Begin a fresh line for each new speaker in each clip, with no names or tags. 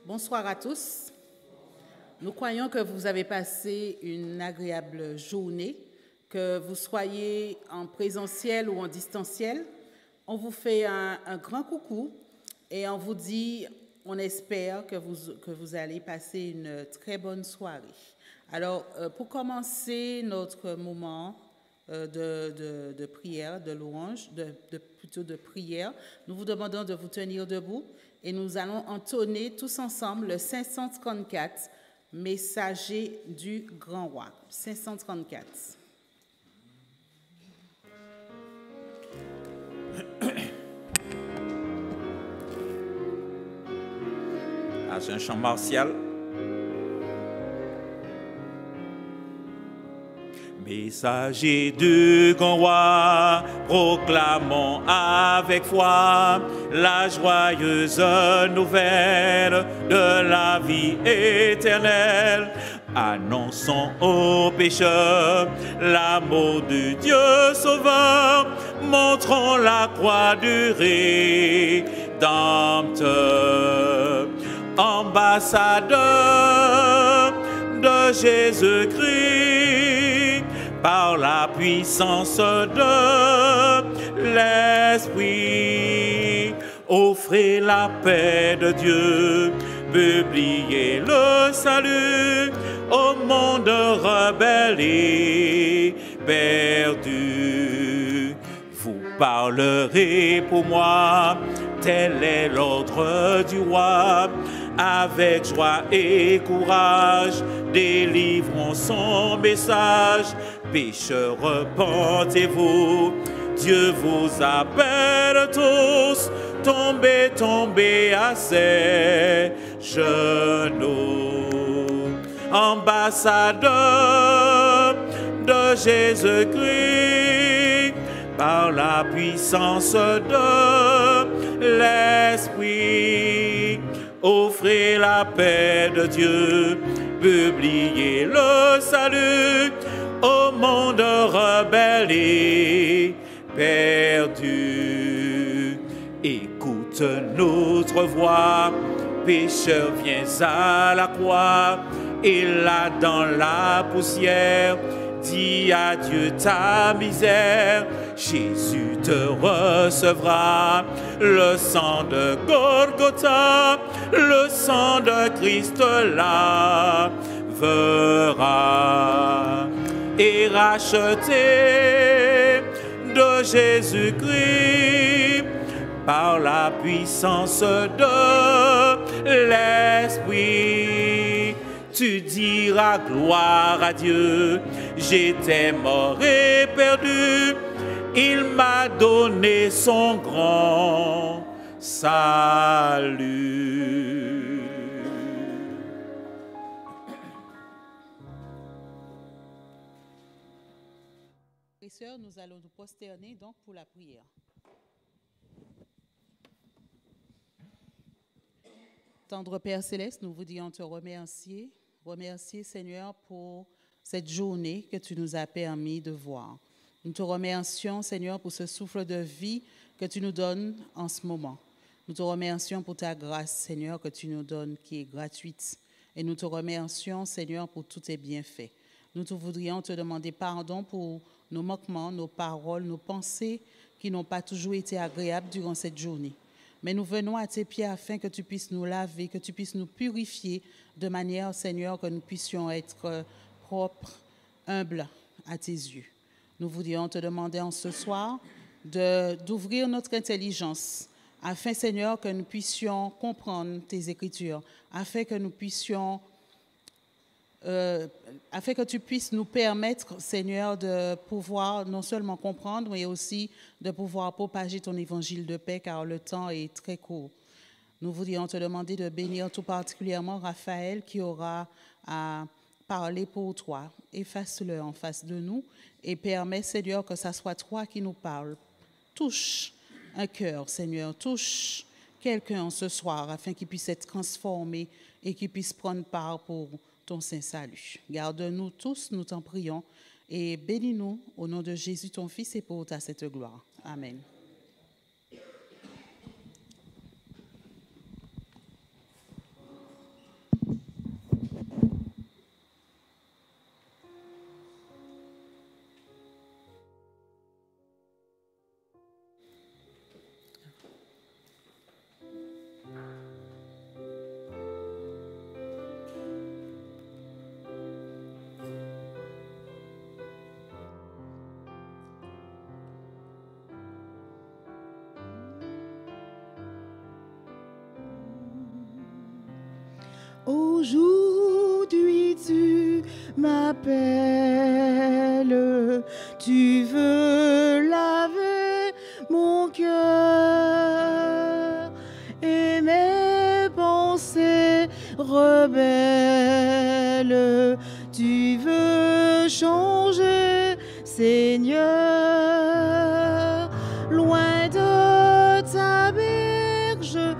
Bonsoir à tous. Nous croyons que vous avez passé une agréable journée, que vous soyez en présentiel ou en distanciel. On vous fait un grand coucou et on vous dit, on espère que vous allez passer une très bonne soirée. Alors, pour commencer notre moment de prière, de louange, plutôt de prière, nous vous demandons de vous tenir debout et nous allons entonner tous ensemble le 534, Messager du Grand Roi. 534.
C'est un chant martial. Messager du grand roi, proclamons avec foi la joyeuse nouvelle de la vie éternelle. Annonçons aux pécheurs l'amour du Dieu sauveur, montrons la croix du Rédempteur. Ambassadeur de Jésus-Christ, par la puissance de l'Esprit, offrez la paix de Dieu, publiez le salut au monde rebelle et perdu. Vous parlerez pour moi, tel est l'ordre du roi. Avec joie et courage, délivrons son message. Pécheurs, repentez-vous, Dieu vous appelle tous. Tombez, tombez à ses genoux. Ambassadeur de Jésus-Christ, par la puissance de l'Esprit, offrez la paix de Dieu, publiez le salut au monde rebelle et perdu. Écoute notre voix, pécheur, viens à la croix, et là dans la poussière, dis adieu ta misère. Jésus te recevra, le sang de Golgotha, le sang de Christ lavera. Et racheté de Jésus-Christ par la puissance de l'Esprit, tu diras gloire à Dieu. J'étais mort et perdu, il m'a donné son grand salut.
Et sœurs, nous allons nous prosterner donc pour la prière. Tendre Père Céleste, nous voudrions te remercier. Remercier, Seigneur, pour cette journée que tu nous as permis de voir. Nous te remercions, Seigneur, pour ce souffle de vie que tu nous donnes en ce moment. Nous te remercions pour ta grâce, Seigneur, que tu nous donnes, qui est gratuite. Et nous te remercions, Seigneur, pour tous tes bienfaits. Nous te voudrions te demander pardon pour nos manquements, nos paroles, nos pensées qui n'ont pas toujours été agréables durant cette journée. Mais nous venons à tes pieds afin que tu puisses nous laver, que tu puisses nous purifier de manière, Seigneur, que nous puissions être propres, humbles à tes yeux. Nous voudrions te demander en ce soir d'ouvrir notre intelligence afin, Seigneur, que nous puissions comprendre tes Écritures, afin que nous puissions, afin que tu puisses nous permettre, Seigneur, de pouvoir non seulement comprendre, mais aussi de pouvoir propager ton évangile de paix, car le temps est très court. Nous voudrions te demander de bénir tout particulièrement Raphaël qui aura à parler pour toi. Efface-le en face de nous et permets, Seigneur, que ce soit toi qui nous parles. Touche un cœur, Seigneur, touche quelqu'un ce soir afin qu'il puisse être transformé et qu'il puisse prendre part pour ton saint salut. Garde-nous tous, nous t'en prions, et bénis-nous au nom de Jésus, ton Fils, et pour ta sainte gloire. Amen.
Aujourd'hui tu m'appelles, tu veux laver mon cœur et mes pensées rebelles, tu veux changer, Seigneur, loin de ta bergerie,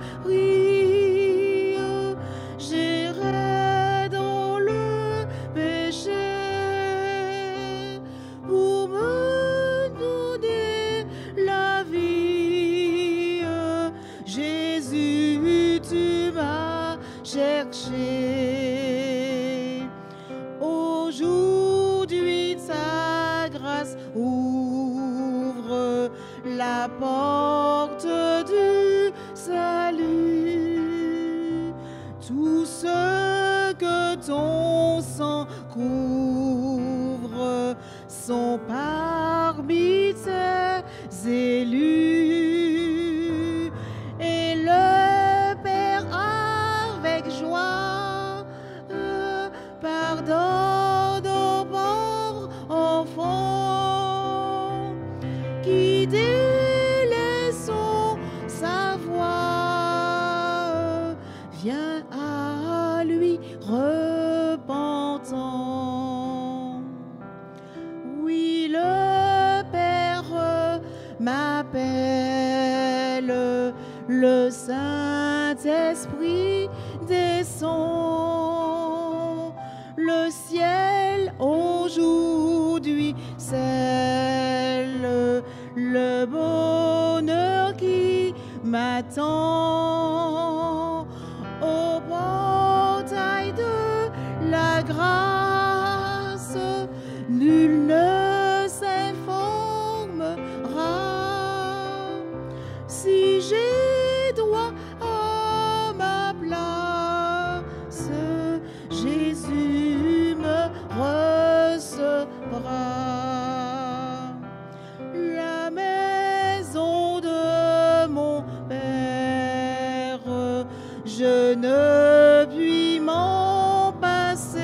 j'irai dans le péché pour me donner la vie. Jésus, tu m'as cherché. Aujourd'hui, ta grâce ouvre la porte du salut. Tout ce que ton sang couvre sont parmi tes élus. Et le Père avec joie pardonne aux pauvres enfants qui délaissant sa voix vient à lui repentant. Oui, le Père m'appelle, le Saint-Esprit descend. Le ciel aujourd'hui scelle le bonheur qui m'attend. Au portail de la grâce, nul ne s'informera. Si j'ai droit à ma place, Jésus me recevra. La maison de mon Père, je ne puis m'en passer.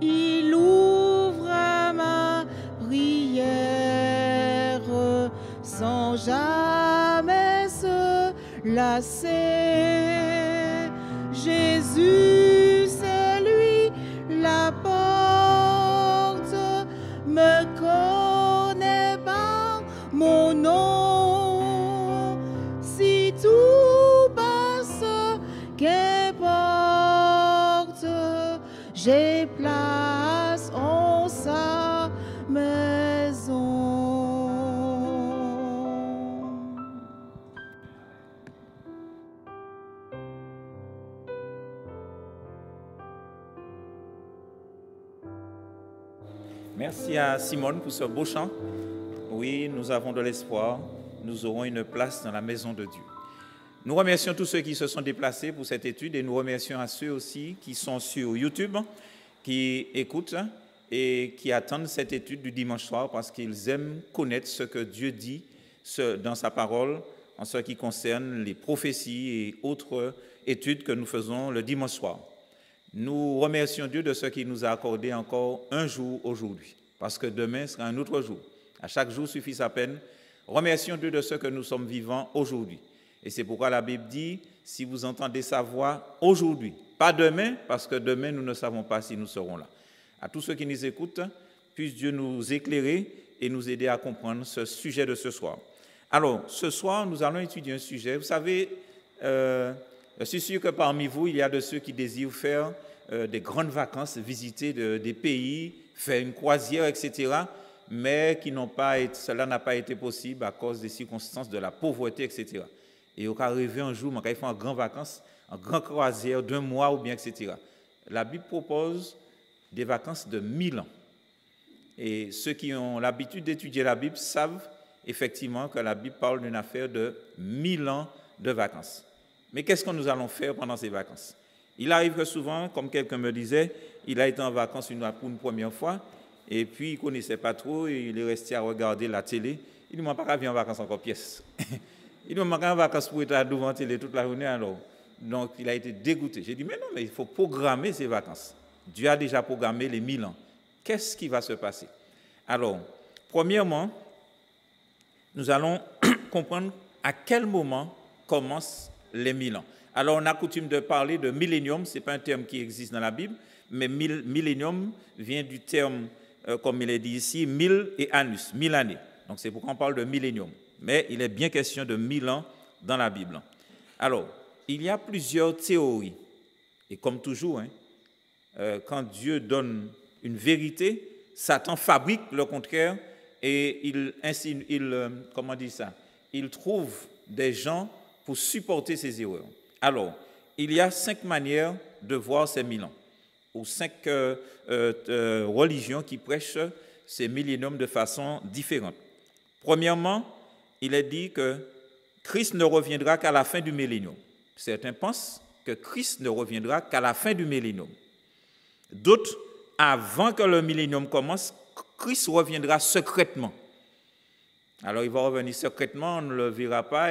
Il ouvre à ma prière sans jamais se lasser. Jésus, c'est lui la porte, me connaît par mon nom. Si tout passe, qu'importe, j'ai place en sa maison.
Merci à Simone pour ce beau chant. Oui, nous avons de l'espoir. Nous aurons une place dans la maison de Dieu. Nous remercions tous ceux qui se sont déplacés pour cette étude et nous remercions à ceux aussi qui sont sur YouTube, qui écoutent et qui attendent cette étude du dimanche soir parce qu'ils aiment connaître ce que Dieu dit dans sa parole en ce qui concerne les prophéties et autres études que nous faisons le dimanche soir. Nous remercions Dieu de ce qu'il nous a accordé encore un jour aujourd'hui, parce que demain sera un autre jour. À chaque jour suffit sa peine. Remercions Dieu de ce que nous sommes vivants aujourd'hui. Et c'est pourquoi la Bible dit, si vous entendez sa voix aujourd'hui, pas demain, parce que demain nous ne savons pas si nous serons là. À tous ceux qui nous écoutent, puisse Dieu nous éclairer et nous aider à comprendre ce sujet de ce soir. Alors, ce soir, nous allons étudier un sujet. Vous savez, je suis sûr que parmi vous, il y a de ceux qui désirent faire des grandes vacances, visiter des pays, faire une croisière, etc., mais cela n'a pas été possible à cause des circonstances de la pauvreté, etc. Et au cas rêver un jour, on va faire une grande vacances, une grande croisière d'un mois ou bien, etc. La Bible propose des vacances de 1000 ans. Et ceux qui ont l'habitude d'étudier la Bible savent effectivement que la Bible parle d'une affaire de 1000 ans de vacances. Mais qu'est-ce que nous allons faire pendant ces vacances? Il arrive que souvent, comme quelqu'un me disait, il a été en vacances pour une première fois, et puis il ne connaissait pas trop, et il est resté à regarder la télé. Il ne m'a pas venir en vacances encore pièce. Il ne m'a pas en vacances pour être devant la télé toute la journée. Alors, Donc, il a été dégoûté. J'ai dit, mais non, mais il faut programmer ces vacances. Dieu a déjà programmé les 1000 ans. Qu'est-ce qui va se passer? Alors, premièrement, nous allons comprendre à quel moment commencent les 1000 ans. Alors, on a coutume de parler de millénium, ce n'est pas un terme qui existe dans la Bible, mais millénium vient du terme, comme il est dit ici, 1000 et annus, 1000 années. Donc, c'est pourquoi on parle de millénium. Mais il est bien question de 1000 ans dans la Bible. Alors, il y a plusieurs théories. Et comme toujours, quand Dieu donne une vérité, Satan fabrique le contraire et il trouve des gens pour supporter ces erreurs. Alors, il y a 5 manières de voir ces 1000 ans, ou 5 religions qui prêchent ces milléniums de façon différente. Premièrement, il est dit que Christ ne reviendra qu'à la fin du millénium. Certains pensent que Christ ne reviendra qu'à la fin du millénium. D'autres, avant que le millénium commence, Christ reviendra secrètement. Alors, il va revenir secrètement, on ne le verra pas.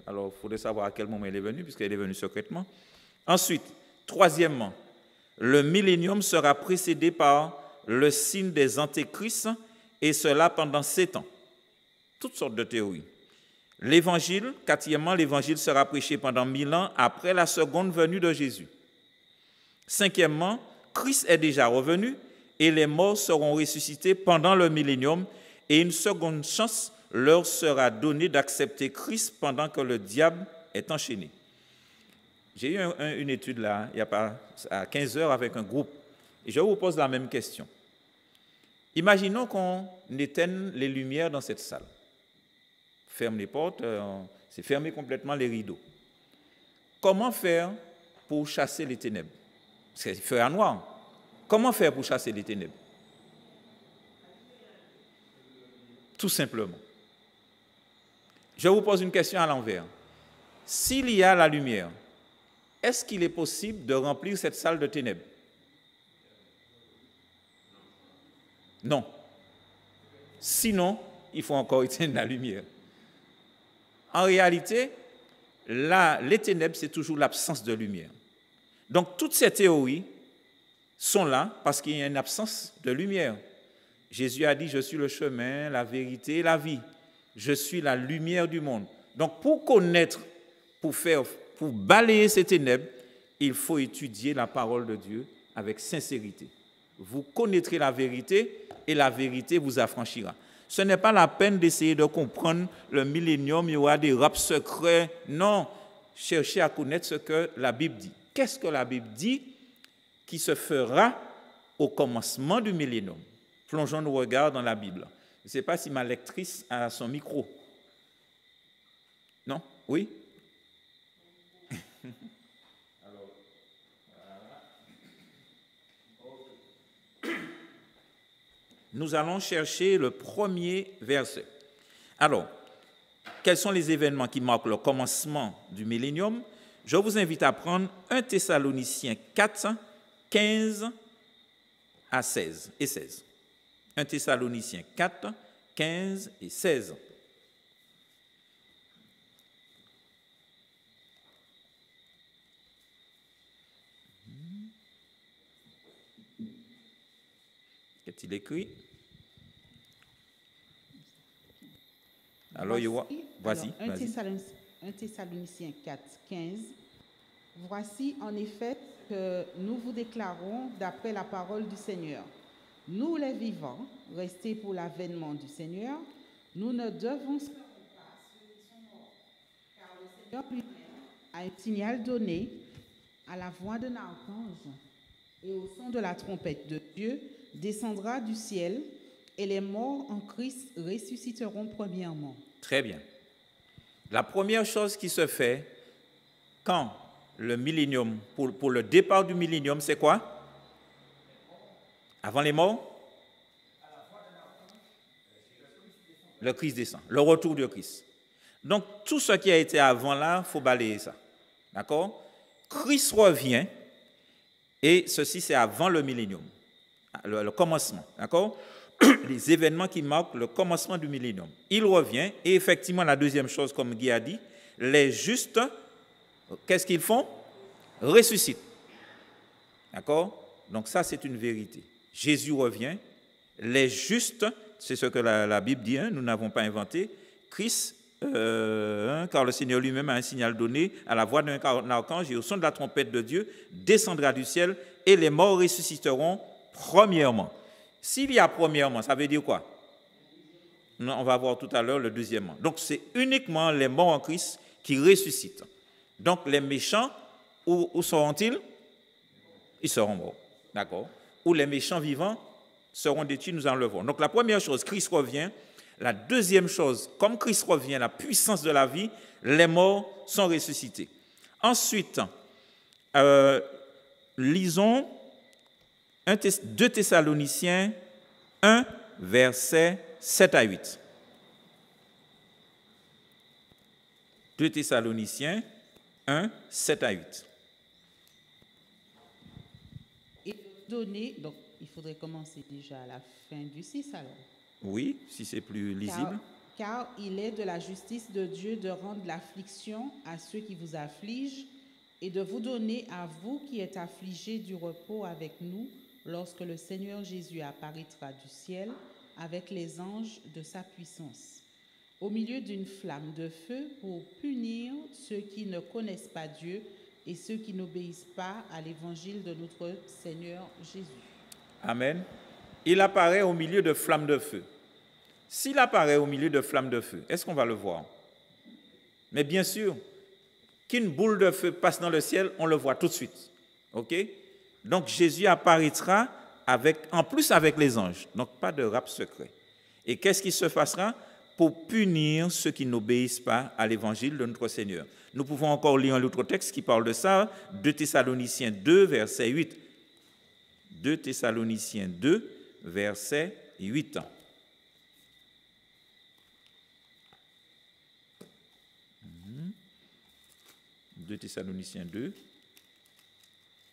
Alors, il faudrait savoir à quel moment il est venu, puisqu'il est venu secrètement. Ensuite, troisièmement, le millénium sera précédé par le signe des antéchrists, et cela pendant 7 ans. Toutes sortes de théories. L'évangile, quatrièmement, l'évangile sera prêché pendant 1000 ans après la seconde venue de Jésus. Cinquièmement, Christ est déjà revenu et les morts seront ressuscités pendant le millénium et une seconde chance leur sera donnée d'accepter Christ pendant que le diable est enchaîné. J'ai eu une étude là, il y a pas à 15 heures avec un groupe et je vous pose la même question. Imaginons qu'on éteigne les lumières dans cette salle. Ferme les portes, c'est fermer complètement les rideaux. Comment faire pour chasser les ténèbres? C'est feu à noir. Comment faire pour chasser les ténèbres? Tout simplement. Je vous pose une question à l'envers. S'il y a la lumière, est-ce qu'il est possible de remplir cette salle de ténèbres? Non. Sinon, il faut encore éteindre la lumière. En réalité, les ténèbres, c'est toujours l'absence de lumière. Donc, toutes ces théories sont là parce qu'il y a une absence de lumière. Jésus a dit, je suis le chemin, la vérité et la vie. Je suis la lumière du monde. Donc, pour connaître, pour balayer ces ténèbres, il faut étudier la parole de Dieu avec sincérité. Vous connaîtrez la vérité et la vérité vous affranchira. Ce n'est pas la peine d'essayer de comprendre le millénium, il y aura des rapes secrets. Non, cherchez à connaître ce que la Bible dit. Qu'est-ce que la Bible dit qui se fera au commencement du millénium? Plongeons nos regards dans la Bible. Je ne sais pas si ma lectrice a son micro. Non? Oui? Alors, voilà. Nous allons chercher le premier verset. Alors, quels sont les événements qui marquent le commencement du millénium? Je vous invite à prendre 1 Thessaloniciens 4, 15 à 16 et 16. 1 Thessaloniciens 4, 15 et 16. Qu'est-il écrit? Alors, vas-y.
1 Thessaloniciens 4, 15. Voici en effet que nous vous déclarons d'après la parole du Seigneur. Nous les vivants, restés pour l'avènement du Seigneur, nous ne devons pas ceux qui sont morts, car le Seigneur lui-même a un signal donné à la voix d'un archange et au son de la trompette de Dieu descendra du ciel et les morts en Christ ressusciteront premièrement.
Très bien. La première chose qui se fait quand le millénium, pour le départ du millénium, c'est quoi? Avant les morts? Le Christ descend, le retour de Christ. Donc, tout ce qui a été avant là, il faut balayer ça. D'accord? Christ revient, et ceci, c'est avant le millénium, le commencement. D'accord? Les événements qui marquent le commencement du millénium. Il revient, et effectivement, la deuxième chose, comme Guy a dit, les justes qu'est-ce qu'ils font? Ressuscitent. D'accord? Donc ça, c'est une vérité. Jésus revient. Les justes, c'est ce que la Bible dit, hein, nous n'avons pas inventé. Christ, car le Seigneur lui-même a un signal donné à la voix d'un archange et au son de la trompette de Dieu, descendra du ciel et les morts ressusciteront premièrement. S'il y a premièrement, ça veut dire quoi? On va voir tout à l'heure le deuxièmement. Donc c'est uniquement les morts en Christ qui ressuscitent. Donc les méchants, où seront-ils? Ils seront morts. D'accord? Ou les méchants vivants seront détruits, nous allons le voir. Donc la première chose, Christ revient. La deuxième chose, comme Christ revient, la puissance de la vie, les morts sont ressuscités. Ensuite, lisons 2 Thessaloniciens 1, versets 7 à 8. 2 Thessaloniciens 1, 7 à 8.
Et donner, donc il faudrait commencer déjà à la fin du 6 alors.
Oui, si c'est plus lisible.
Car il est de la justice de Dieu de rendre l'affliction à ceux qui vous affligent et de vous donner à vous qui êtes affligés du repos avec nous lorsque le Seigneur Jésus apparaîtra du ciel avec les anges de sa puissance, au milieu d'une flamme de feu pour punir ceux qui ne connaissent pas Dieu et ceux qui n'obéissent pas à l'évangile de notre Seigneur Jésus.
Amen. Il apparaît au milieu de flammes de feu. S'il apparaît au milieu de flammes de feu, est-ce qu'on va le voir? Mais bien sûr, qu'une boule de feu passe dans le ciel, on le voit tout de suite. OK? Donc Jésus apparaîtra en plus avec les anges. Donc pas de rap secret. Et qu'est-ce qui se passera? Pour punir ceux qui n'obéissent pas à l'évangile de notre Seigneur. Nous pouvons encore lire un autre texte qui parle de ça, 2 Thessaloniciens 2, verset 8. 2 Thessaloniciens 2, verset 8. 2 Thessaloniciens 2,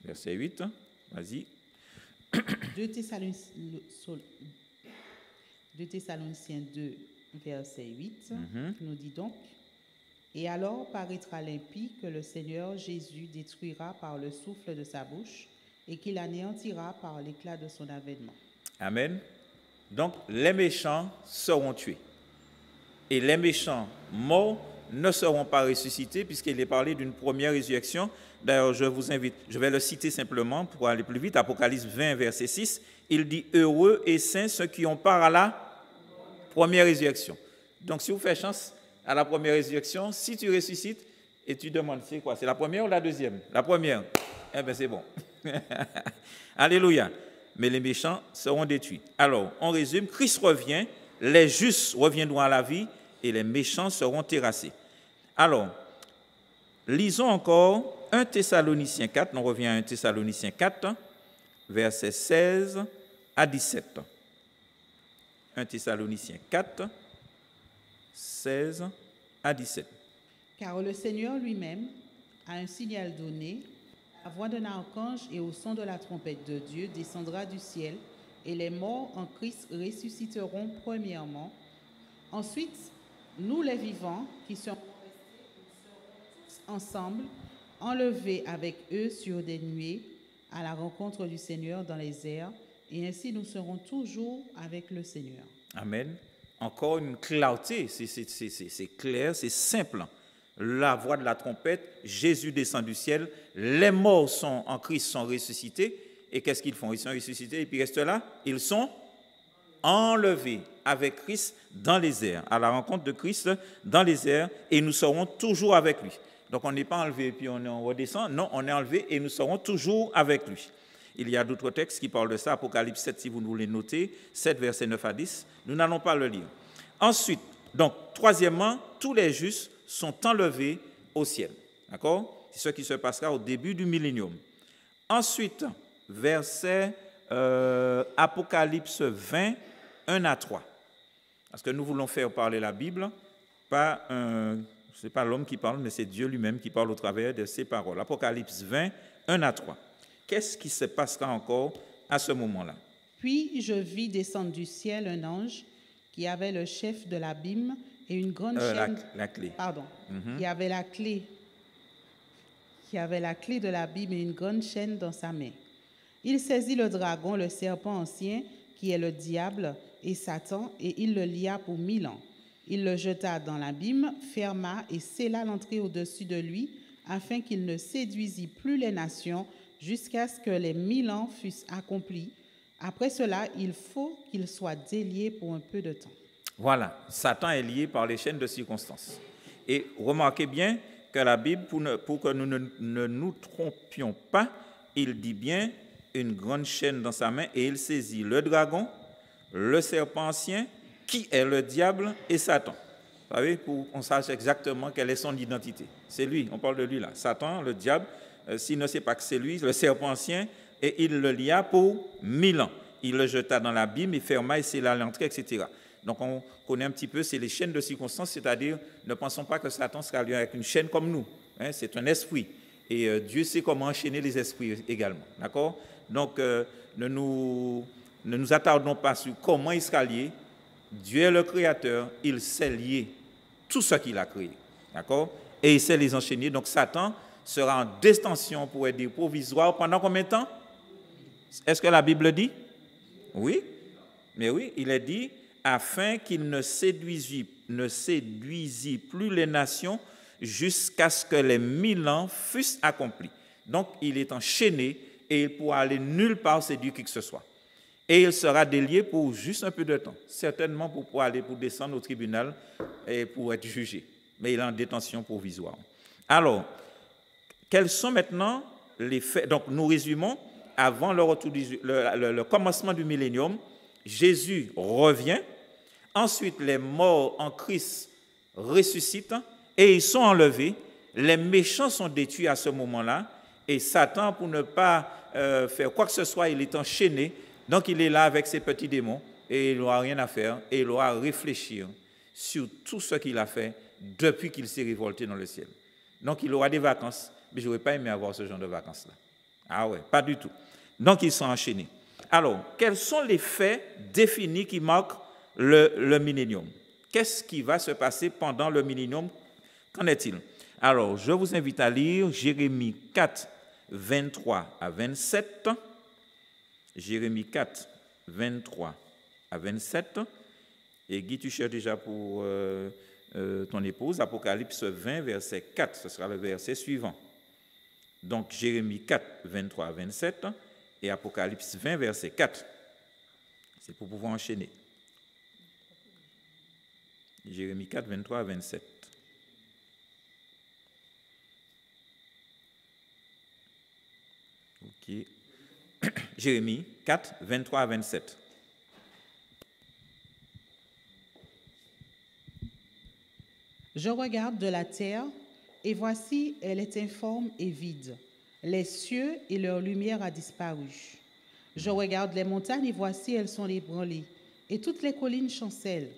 verset 8. Vas-y.
2 Thessaloniciens 2, verset 8, nous dit donc, « Et alors paraîtra l'impie que le Seigneur Jésus détruira par le souffle de sa bouche et qu'il anéantira par l'éclat de son avènement. »
Amen. Donc, les méchants seront tués. Et les méchants morts ne seront pas ressuscités puisqu'il est parlé d'une première résurrection. D'ailleurs, je vous invite, je vais le citer simplement pour aller plus vite. Apocalypse 20, verset 6, il dit « Heureux et saints ceux qui ont part à la première résurrection. » Donc, si vous faites chance à la première résurrection, si tu ressuscites et tu demandes, c'est quoi? C'est la première ou la deuxième? La première. Eh bien, c'est bon. Alléluia. Mais les méchants seront détruits. Alors, on résume, Christ revient, les justes reviendront à la vie et les méchants seront terrassés. Alors, lisons encore 1 Thessaloniciens 4, on revient à 1 Thessaloniciens 4, versets 16 à 17. 1 Thessaloniciens 4, 16 à 17.
Car le Seigneur lui-même a un signal donné, la voix d'un archange et au son de la trompette de Dieu descendra du ciel, et les morts en Christ ressusciteront premièrement. Ensuite, nous les vivants qui serons ensemble, enlevés avec eux sur des nuées à la rencontre du Seigneur dans les airs, et ainsi nous serons toujours avec le Seigneur.
Amen. Encore une clarté, c'est clair, c'est simple. La voix de la trompette, Jésus descend du ciel, les morts sont en Christ sont ressuscités, et qu'est-ce qu'ils font? Ils sont ressuscités et puis restent là, ils sont enlevés avec Christ dans les airs, à la rencontre de Christ dans les airs, et nous serons toujours avec lui. Donc on n'est pas enlevé et puis on redescend, non, on est enlevé et nous serons toujours avec lui. Il y a d'autres textes qui parlent de ça, Apocalypse 7 si vous voulez noter, 7 versets 9 à 10, nous n'allons pas le lire. Ensuite, donc troisièmement, tous les justes sont enlevés au ciel. D'accord? C'est ce qui se passera au début du millénium. Ensuite, verset Apocalypse 20, 1 à 3. Parce que nous voulons faire parler la Bible, ce n'est pas l'homme qui parle, mais c'est Dieu lui-même qui parle au travers de ses paroles. Apocalypse 20, 1 à 3. Qu'est-ce qui se passera encore à ce moment-là?
Puis je vis descendre du ciel un ange qui avait le chef de l'abîme et une grande chaîne...
La clé.
Pardon. Qui avait la clé qui avait la clé de l'abîme et une grande chaîne dans sa main. Il saisit le dragon, le serpent ancien, qui est le diable et Satan, et il le lia pour 1000 ans. Il le jeta dans l'abîme, ferma et scella l'entrée au-dessus de lui, afin qu'il ne séduisît plus les nations jusqu'à ce que les 1000 ans fussent accomplis. Après cela, il faut qu'il soit délié pour un peu de temps.
Voilà, Satan est lié par les chaînes de circonstances. Et remarquez bien que la Bible, pour que nous ne nous trompions pas, il dit bien une grande chaîne dans sa main et il saisit le dragon, le serpent ancien, qui est le diable et Satan. Vous savez, pour qu'on sache exactement quelle est son identité. C'est lui, on parle de lui là. Satan, le diable, s'il ne sait pas que c'est lui, le serpent ancien, et il le lia pour 1000 ans. Il le jeta dans l'abîme, il ferma et scella l'entrée, etc. Donc on connaît un petit peu, c'est les chaînes de circonstances, c'est-à-dire ne pensons pas que Satan sera lié avec une chaîne comme nous. Hein, c'est un esprit. Et Dieu sait comment enchaîner les esprits également. D'accord? Donc ne nous attardons pas sur comment il sera lié. Dieu est le Créateur, il sait lier tout ce qu'il a créé. D'accord? Et il sait les enchaîner. Donc Satan sera en détention, pour être provisoire, pendant combien de temps? Est-ce que la Bible dit? Oui. Mais oui, il est dit, afin qu'il ne séduisit plus les nations jusqu'à ce que les 1000 ans fussent accomplis. Donc, il est enchaîné et il pourra aller nulle part séduire qui que ce soit. Et il sera délié pour juste un peu de temps, certainement pour pouvoir aller pour descendre au tribunal et pour être jugé. Mais il est en détention provisoire. Alors, quels sont maintenant les faits? Donc, nous résumons, avant le commencement du millénium, Jésus revient, ensuite les morts en Christ ressuscitent et ils sont enlevés, les méchants sont détruits à ce moment-là, et Satan, pour ne pas faire quoi que ce soit, il est enchaîné, donc il est là avec ses petits démons, et il n'aura rien à faire, et il aura à réfléchir sur tout ce qu'il a fait depuis qu'il s'est révolté dans le ciel. Donc il aura des vacances, mais je n'aurais pas aimé avoir ce genre de vacances-là. Ah ouais, pas du tout. Donc ils sont enchaînés. Alors, quels sont les faits définis qui marquent le millénium? Qu'est-ce qui va se passer pendant le millénium? Qu'en est-il? Alors, je vous invite à lire Jérémie 4, 23 à 27. Jérémie 4, 23 à 27. Et Guy, tu cherches déjà pour ton épouse, Apocalypse 20, verset 4. Ce sera le verset suivant. Donc, Jérémie 4, 23 à 27 et Apocalypse 20, verset 4. C'est pour pouvoir enchaîner. Jérémie 4, 23 à 27. Ok. Jérémie 4, 23 à 27.
Je regarde de la terre, et voici, elle est informe et vide. Les cieux et leur lumière a disparu. Je regarde les montagnes, et voici, elles sont ébranlées, et toutes les collines chancellent.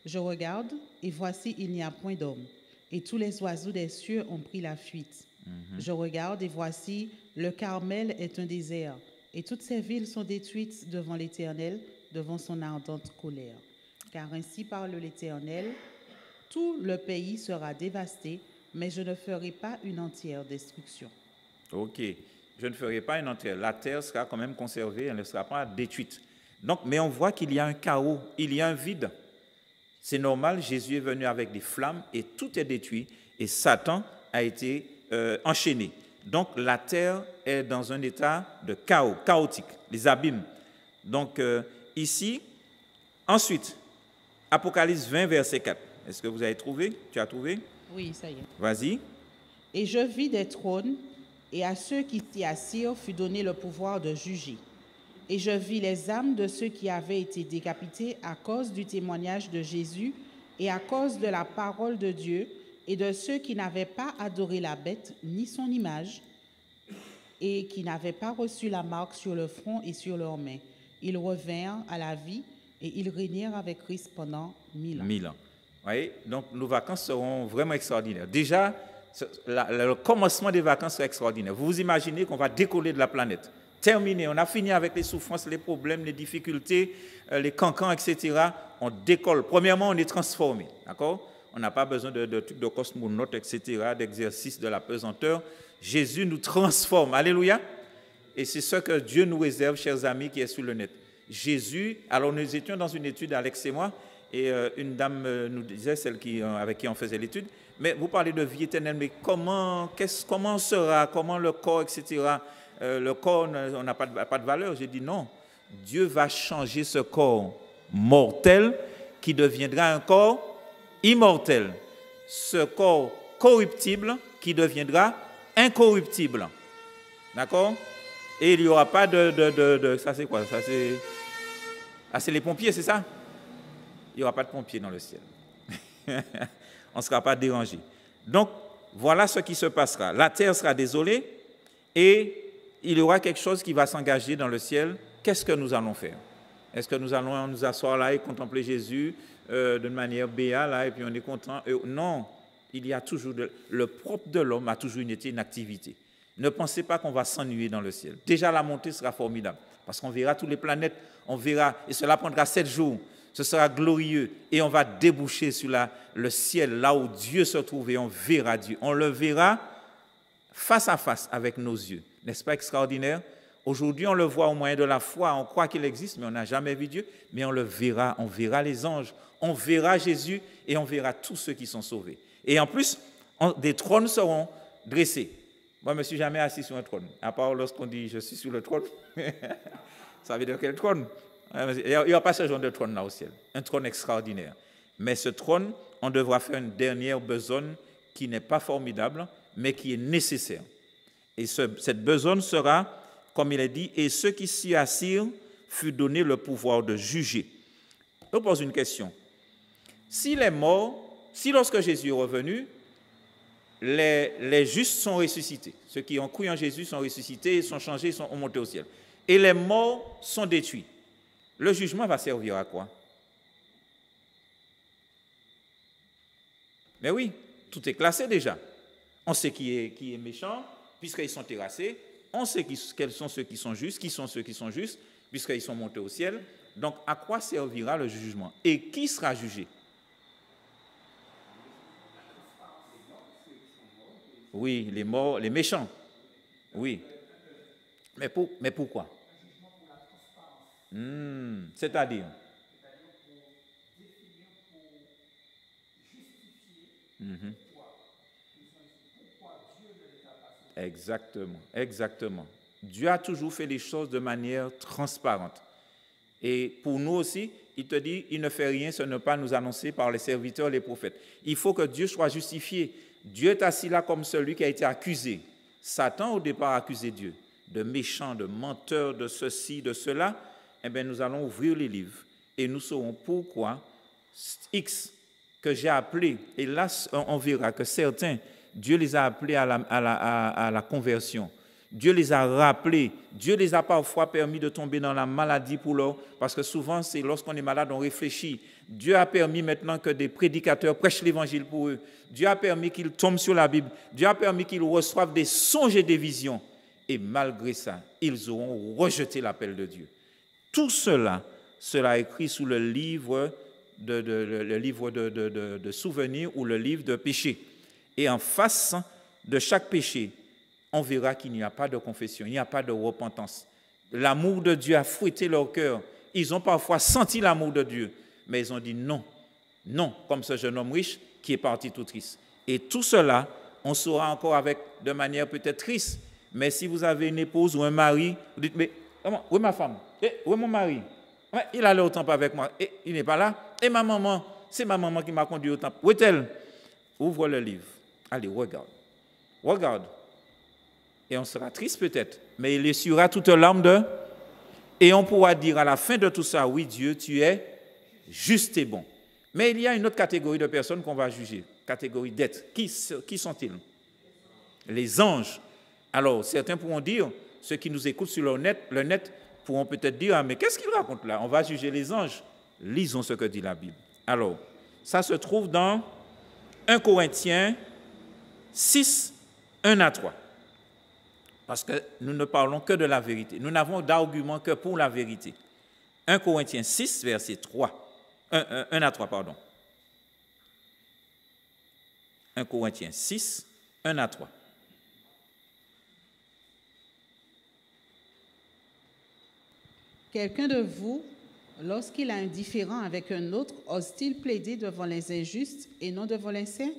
Je regarde, et voici, il n'y a point d'homme, et tous les oiseaux des cieux ont pris la fuite. Je regarde, et voici, le Carmel est un désert, et toutes ces villes sont détruites devant l'Éternel, devant son ardente colère. Car ainsi parle l'Éternel, tout le pays sera dévasté, mais je ne ferai pas une entière destruction.
Ok, je ne ferai pas une entière. La terre sera quand même conservée, elle ne sera pas détruite. Donc, mais on voit qu'il y a un chaos, il y a un vide. C'est normal, Jésus est venu avec des flammes et tout est détruit et Satan a été enchaîné. Donc, la terre est dans un état de chaos, chaotique, les abîmes. Donc, ici, ensuite, Apocalypse 20, verset 4. Est-ce que vous avez trouvé? Tu as trouvé?
Oui, ça y est.
Vas-y.
Et je vis des trônes, et à ceux qui s'y assirent fut donné le pouvoir de juger. Et je vis les âmes de ceux qui avaient été décapités à cause du témoignage de Jésus et à cause de la parole de Dieu, et de ceux qui n'avaient pas adoré la bête ni son image, et qui n'avaient pas reçu la marque sur le front et sur leurs mains. Ils revinrent à la vie, et ils régnèrent avec Christ pendant 1000 ans.
1000 ans. Oui, donc nos vacances seront vraiment extraordinaires. Déjà, le commencement des vacances sera extraordinaire. Vous vous imaginez qu'on va décoller de la planète. Terminé, on a fini avec les souffrances, les problèmes, les difficultés, les cancans, etc. On décolle. Premièrement, on est transformé. D'accord? On n'a pas besoin de trucs de cosmonautes, etc., d'exercice de la pesanteur. Jésus nous transforme. Alléluia. Et c'est ce que Dieu nous réserve, chers amis, qui est sur le net. Jésus, alors nous étions dans une étude, Alex et moi, et une dame nous disait, celle avec qui on faisait l'étude, mais vous parlez de vie éternelle, mais comment sera, comment le corps, etc. Le corps, on n'a pas de valeur. J'ai dit non, Dieu va changer ce corps mortel qui deviendra un corps immortel. Ce corps corruptible qui deviendra incorruptible. D'accord? Et il n'y aura pas de ça c'est quoi? Ça c'est... Ah, c'est les pompiers, c'est ça? Il n'y aura pas de pompiers dans le ciel. On ne sera pas dérangé. Donc, voilà ce qui se passera. La terre sera désolée et il y aura quelque chose qui va s'engager dans le ciel. Qu'est-ce que nous allons faire? Est-ce que nous allons nous asseoir là et contempler Jésus d'une manière béate là et puis on est content? Non, il y a toujours... Le propre de l'homme a toujours une activité. Ne pensez pas qu'on va s'ennuyer dans le ciel. Déjà, la montée sera formidable parce qu'on verra toutes les planètes, on verra, et cela prendra 7 jours. Ce sera glorieux et on va déboucher sur le ciel, là où Dieu se trouve et on verra Dieu. On le verra face à face avec nos yeux. N'est-ce pas extraordinaire? Aujourd'hui, on le voit au moyen de la foi, on croit qu'il existe, mais on n'a jamais vu Dieu. Mais on le verra, on verra les anges, on verra Jésus et on verra tous ceux qui sont sauvés. Et en plus, des trônes seront dressés. Moi, je ne me suis jamais assis sur un trône, à part lorsqu'on dit « je suis sur le trône ». Ça veut dire quel trône? Il n'y a pas ce genre de trône là au ciel, un trône extraordinaire. Mais ce trône, on devra faire une dernière besogne qui n'est pas formidable, mais qui est nécessaire. Et cette besogne sera, comme il est dit, et ceux qui s'y assirent fut donné le pouvoir de juger. Je pose une question. Si les morts, si lorsque Jésus est revenu, les justes sont ressuscités, ceux qui ont cru en Jésus sont ressuscités, sont changés, sont montés au ciel, et les morts sont détruits, le jugement va servir à quoi? Mais oui, tout est classé déjà. On sait qui est méchant, puisqu'ils sont terrassés. On sait quels sont ceux qui sont justes, qui sont ceux qui sont justes, puisqu'ils sont montés au ciel. Donc, à quoi servira le jugement? Et qui sera jugé? Oui, les morts, les méchants. Oui. Mais pourquoi? C'est-à-dire? Exactement. Dieu a toujours fait les choses de manière transparente. Et pour nous aussi, il te dit, il ne fait rien, ce n'est pas nous annoncer par les serviteurs, les prophètes. Il faut que Dieu soit justifié. Dieu est assis là comme celui qui a été accusé. Satan, au départ, a accusé Dieu de méchant, de menteur, de ceci, de cela. Eh bien, nous allons ouvrir les livres et nous saurons pourquoi X que j'ai appelé, et là, on verra que certains, Dieu les a appelés à la conversion. Dieu les a rappelés. Dieu les a parfois permis de tomber dans la maladie pour leur... Parce que souvent, c'est lorsqu'on est malade, on réfléchit. Dieu a permis maintenant que des prédicateurs prêchent l'évangile pour eux. Dieu a permis qu'ils tombent sur la Bible. Dieu a permis qu'ils reçoivent des songes et des visions. Et malgré ça, ils auront rejeté l'appel de Dieu. Tout cela est écrit sous le livre de souvenirs ou le livre de péché. Et en face de chaque péché, on verra qu'il n'y a pas de confession, il n'y a pas de repentance. L'amour de Dieu a fouetté leur cœur. Ils ont parfois senti l'amour de Dieu, mais ils ont dit non, comme ce jeune homme riche qui est parti tout triste. Et tout cela, on saura encore de manière peut-être triste, mais si vous avez une épouse ou un mari, vous dites, mais où est ma femme? Où est mon mari? Il allait au temple avec moi, et il n'est pas là. Et ma maman, c'est ma maman qui m'a conduit au temple. Où est-elle? Ouvre le livre. Allez, regarde. Et on sera triste peut-être, mais il essuiera toute larme et on pourra dire à la fin de tout ça, oui Dieu, tu es juste et bon. Mais il y a une autre catégorie de personnes qu'on va juger, catégorie d'êtres. Qui sont-ils? Les anges. Alors, certains pourront dire, ceux qui nous écoutent sur le net pourront peut-être dire, ah, mais qu'est-ce qu'il raconte là? On va juger les anges. Lisons ce que dit la Bible. Alors, ça se trouve dans 1 Corinthiens 6, 1 à 3. Parce que nous ne parlons que de la vérité. Nous n'avons d'argument que pour la vérité. 1 Corinthiens 6, verset 3. 1 à 3, pardon. 1 Corinthiens 6, 1 à 3.
quelqu'un de vous, lorsqu'il a un différend avec un autre, ose-t-il plaider devant les injustes et non devant les saints?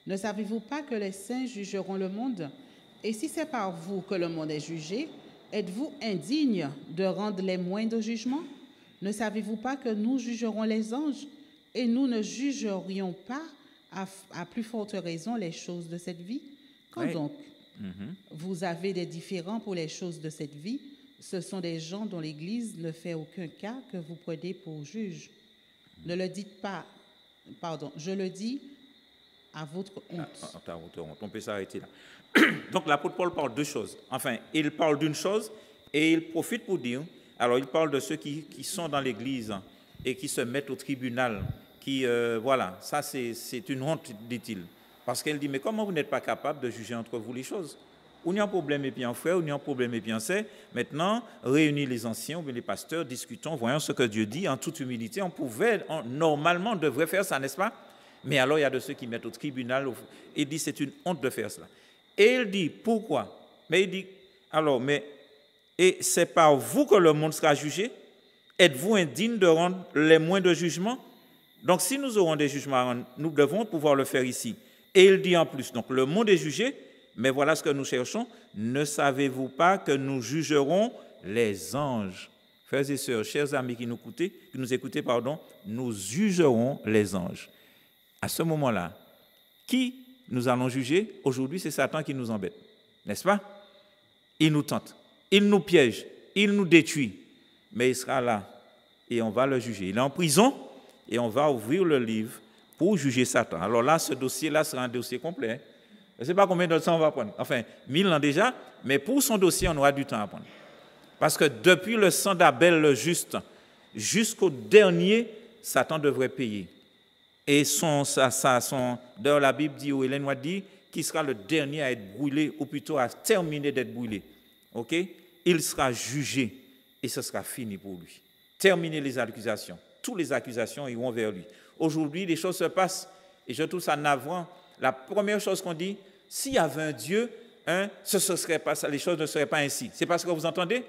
Ne savez-vous pas que les saints jugeront le monde? Et si c'est par vous que le monde est jugé, êtes-vous indigne de rendre les moindres jugements? Ne savez-vous pas que nous jugerons les anges? Et nous ne jugerions pas à plus forte raison les choses de cette vie? Quand donc vous avez des différends pour les choses de cette vie, ce sont des gens dont l'Église ne fait aucun cas que vous prenez pour juges. Ne le dites pas, pardon, je le dis à votre honte.
On peut s'arrêter là. Donc l'apôtre Paul parle de deux choses. Enfin, il parle d'une chose et il profite pour dire, alors il parle de ceux qui sont dans l'Église et qui se mettent au tribunal, voilà, ça c'est une honte, dit-il. Parce qu'elle dit, mais comment vous n'êtes pas capable de juger entre vous les choses? Ou il y a un problème et puis un frère, ou il y a un problème et puis un sœur. Maintenant, réunis les anciens ou bien les pasteurs, discutons, voyons ce que Dieu dit en toute humilité. Normalement, on devrait faire ça, n'est-ce pas? Mais alors, il y a de ceux qui mettent au tribunal. Il dit, c'est une honte de faire cela. Et il dit, pourquoi? Mais il dit, alors, et c'est par vous que le monde sera jugé? Êtes-vous indigne de rendre les moindres jugements? Donc, si nous aurons des jugements à rendre, nous devons pouvoir le faire ici. Et il dit en plus, donc le monde est jugé, mais voilà ce que nous cherchons. Ne savez-vous pas que nous jugerons les anges? Frères et sœurs, chers amis qui nous écoutez, nous jugerons les anges. À ce moment-là, qui nous allons juger? Aujourd'hui, c'est Satan qui nous embête, n'est-ce pas? Il nous tente, il nous piège, il nous détruit, mais il sera là et on va le juger. Il est en prison et on va ouvrir le livre pour juger Satan. Alors là, ce dossier-là sera un dossier complet. Je ne sais pas combien de temps on va prendre. Enfin, 1000 ans déjà, mais pour son dossier, on aura du temps à prendre. Parce que depuis le sang d'Abel le juste jusqu'au dernier, Satan devrait payer. Et d'ailleurs, la Bible dit, ou Hélène White dit, qu'il sera le dernier à être brûlé, ou plutôt à terminer d'être brûlé. OK? Il sera jugé et ce sera fini pour lui. Terminer les accusations. Toutes les accusations iront vers lui. Aujourd'hui, les choses se passent et je trouve ça navrant. La première chose qu'on dit, s'il y avait un Dieu, ce serait pas ça, les choses ne seraient pas ainsi. C'est parce que vous entendez?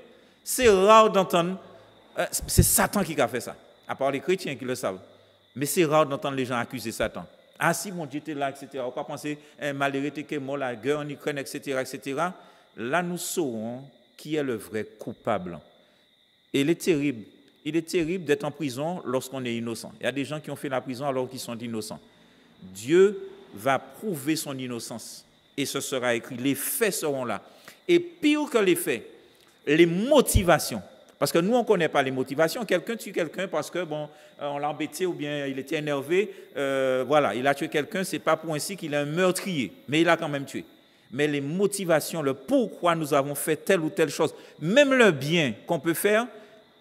C'est rare d'entendre, c'est Satan qui a fait ça, à part les chrétiens qui le savent. Mais c'est rare d'entendre les gens accuser Satan. Ah si, mon Dieu était là, etc. On va penser, malheureux était mort, la guerre en Ukraine, etc., etc. Là, nous saurons qui est le vrai coupable. Et il est terrible d'être en prison lorsqu'on est innocent. Il y a des gens qui ont fait la prison alors qu'ils sont innocents. Dieu va prouver son innocence et ce sera écrit. Les faits seront là. Et pire que les faits, les motivations. Parce que nous, on ne connaît pas les motivations. Quelqu'un tue quelqu'un parce que, on l'a embêté ou bien il était énervé. Voilà, il a tué quelqu'un, ce n'est pas pour ainsi qu'il est un meurtrier, mais il a quand même tué. Mais les motivations, le pourquoi nous avons fait telle ou telle chose, même le bien qu'on peut faire,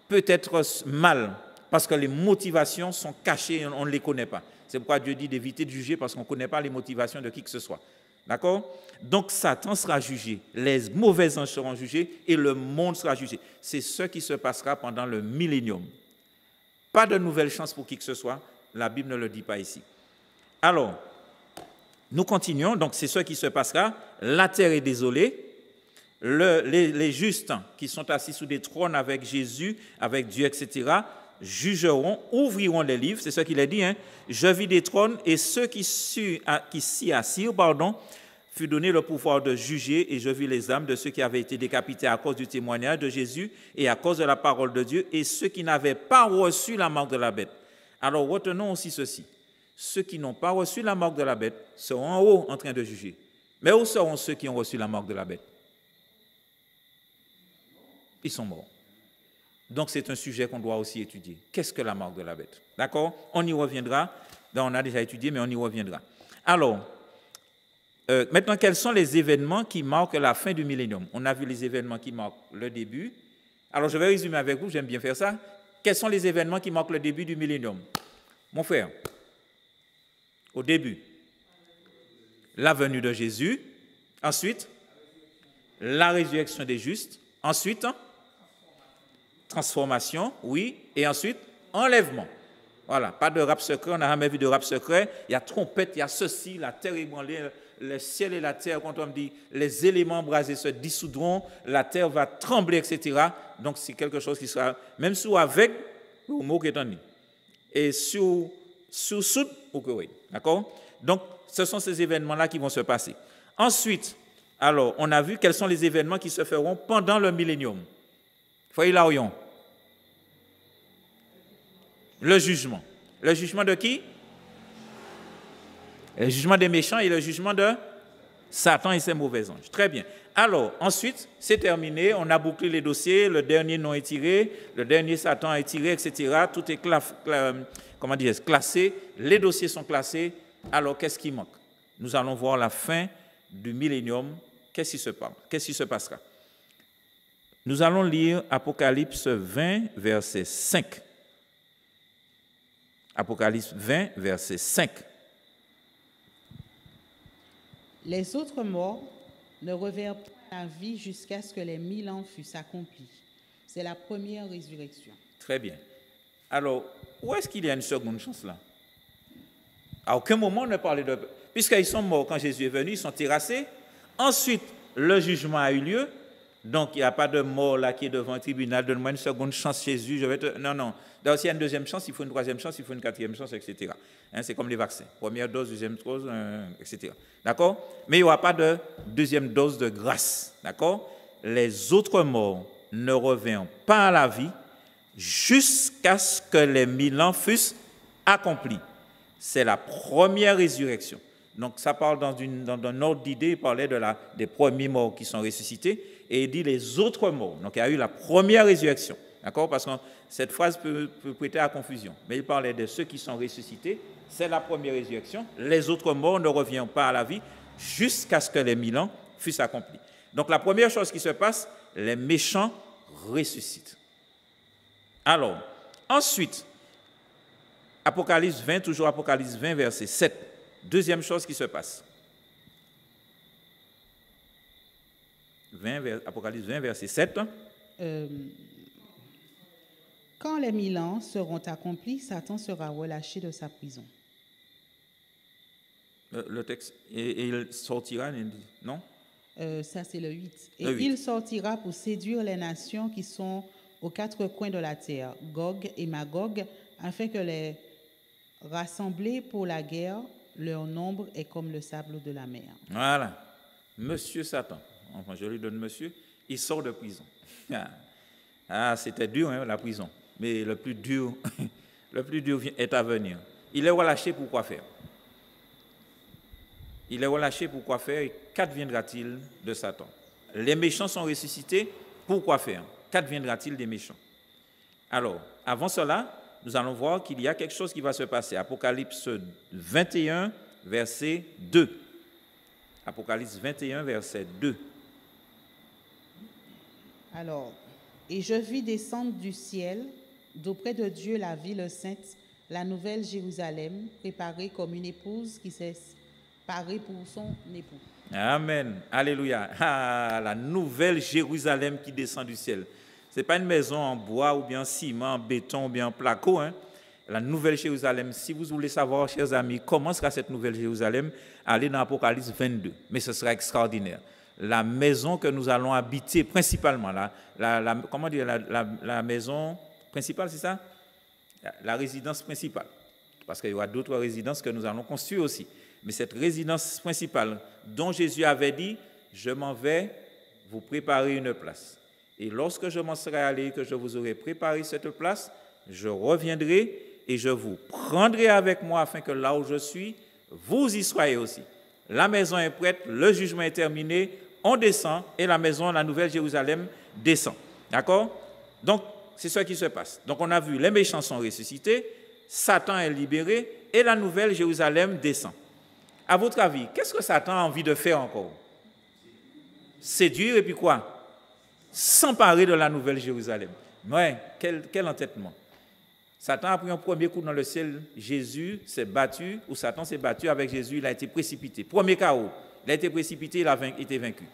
peut être mal, parce que les motivations sont cachées et on ne les connaît pas. C'est pourquoi Dieu dit d'éviter de juger, parce qu'on ne connaît pas les motivations de qui que ce soit. D'accord? Donc Satan sera jugé, les mauvais anges seront jugés et le monde sera jugé. C'est ce qui se passera pendant le millénium. Pas de nouvelle chance pour qui que ce soit, la Bible ne le dit pas ici. Alors, nous continuons, donc c'est ce qui se passera. La terre est désolée. Les justes qui sont assis sous des trônes avec Jésus, avec Dieu, etc., jugeront, ouvriront les livres, c'est ce qu'il a dit, je vis des trônes et ceux qui s'y assirent, fut donné le pouvoir de juger et je vis les âmes de ceux qui avaient été décapités à cause du témoignage de Jésus et à cause de la parole de Dieu et ceux qui n'avaient pas reçu la marque de la bête. Alors retenons aussi ceci, ceux qui n'ont pas reçu la marque de la bête seront en haut en train de juger. Mais où seront ceux qui ont reçu la marque de la bête? Ils sont morts. Donc c'est un sujet qu'on doit aussi étudier. Qu'est-ce que la marque de la bête? D'accord? On y reviendra. On a déjà étudié, mais on y reviendra. Alors, maintenant, quels sont les événements qui marquent la fin du millénium? On a vu les événements qui marquent le début. Alors, je vais résumer avec vous, j'aime bien faire ça. Quels sont les événements qui marquent le début du millénium? Mon frère, au début, la venue de Jésus. Ensuite, la résurrection des justes. Ensuite, transformation, oui. Et ensuite, enlèvement. Voilà, pas de rap secret, on n'a jamais vu de rap secret. Il y a trompette, il y a ceci, la terre ébranlée, le ciel et la terre, quand on dit les éléments embrasés se dissoudront, la terre va trembler, etc. Donc c'est quelque chose qui sera, même sous avec, au mot qui est en et sous ou que oui. D'accord? Donc ce sont ces événements-là qui vont se passer. Ensuite, alors, on a vu quels sont les événements qui se feront pendant le millénium. Voyez là, le jugement. Le jugement de qui? Le jugement des méchants et le jugement de Satan et ses mauvais anges. Très bien. Alors, ensuite, c'est terminé. On a bouclé les dossiers. Le dernier nom est tiré. Le dernier Satan est tiré, etc. Tout est classé. Les dossiers sont classés. Alors, qu'est-ce qui manque? Nous allons voir la fin du millénium. Qu'est-ce qui se passera? Nous allons lire Apocalypse 20, verset 5. Apocalypse 20, verset 5.
Les autres morts ne revinrent pas à la vie jusqu'à ce que les 1000 ans fussent accomplis. C'est la première résurrection.
Très bien. Alors, où est-ce qu'il y a une seconde chance là? À aucun moment on ne parlait de... Puisqu'ils sont morts quand Jésus est venu, ils sont terrassés. Ensuite, le jugement a eu lieu. Donc, il n'y a pas de mort là qui est devant un tribunal. Donne-moi une seconde chance, Jésus. Non. Donc, s'il y a une deuxième chance, il faut une troisième chance, il faut une quatrième chance, etc. C'est comme les vaccins. Première dose, deuxième dose, etc. D'accord? Mais il n'y aura pas de deuxième dose de grâce. D'accord? Les autres morts ne revinrent pas à la vie jusqu'à ce que les 1000 ans fussent accomplis. C'est la première résurrection. Donc, ça parle dans un ordre d'idée, il parlait des premiers morts qui sont ressuscités, et il dit les autres morts. Donc, il y a eu la première résurrection, d'accord? Parce que cette phrase peut prêter à confusion. Mais il parlait de ceux qui sont ressuscités, c'est la première résurrection. Les autres morts ne reviennent pas à la vie jusqu'à ce que les 1000 ans fussent accomplis. Donc, la première chose qui se passe, les méchants ressuscitent. Alors, ensuite, Apocalypse 20, toujours Apocalypse 20, verset 7. Deuxième chose qui se passe. Apocalypse 20, verset 7.
Quand les 1000 ans seront accomplis, Satan sera relâché de sa prison.
Le texte, et il sortira, non?
Ça, c'est le 8. Et
Le 8.
il sortira pour séduire les nations qui sont aux quatre coins de la terre, Gog et Magog, afin que les rassembler pour la guerre, leur nombre est comme le sable de la mer.
Voilà. Monsieur Satan, enfin je lui donne monsieur, il sort de prison. C'était dur, la prison. Mais le plus dur est à venir. Il est relâché pour quoi faire? Il est relâché pour quoi faire et qu'adviendra-t-il de Satan? Les méchants sont ressuscités, pour quoi faire? Qu'adviendra-t-il des méchants? Alors, avant cela, nous allons voir qu'il y a quelque chose qui va se passer. Apocalypse 21, verset 2. Apocalypse 21, verset 2.
Alors, et je vis descendre du ciel, d'auprès de Dieu, la ville sainte, la nouvelle Jérusalem, préparée comme une épouse qui s'est parée pour son époux.
Amen. Alléluia. La nouvelle Jérusalem qui descend du ciel. Ce n'est pas une maison en bois ou bien en ciment, en béton ou bien en placo. La nouvelle Jérusalem, si vous voulez savoir, chers amis, comment sera cette nouvelle Jérusalem, allez dans Apocalypse 22. Mais ce sera extraordinaire. La maison que nous allons habiter principalement, la maison principale, c'est ça? La résidence principale. Parce qu'il y aura d'autres résidences que nous allons construire aussi. Mais cette résidence principale dont Jésus avait dit, je m'en vais vous préparer une place. Et lorsque je m'en serai allé, que je vous aurai préparé cette place, je reviendrai et je vous prendrai avec moi afin que là où je suis, vous y soyez aussi. La maison est prête, le jugement est terminé, on descend et la maison, la nouvelle Jérusalem, descend. D'accord? Donc, c'est ce qui se passe. Donc, on a vu, les méchants sont ressuscités, Satan est libéré et la nouvelle Jérusalem descend. À votre avis, qu'est-ce que Satan a envie de faire encore? Séduire et puis quoi? S'emparer de la nouvelle Jérusalem. Ouais, quel entêtement. Satan a pris un premier coup dans le ciel, Jésus s'est battu, ou Satan s'est battu avec Jésus, il a été précipité. Premier chaos, il a été précipité, il a été vaincu.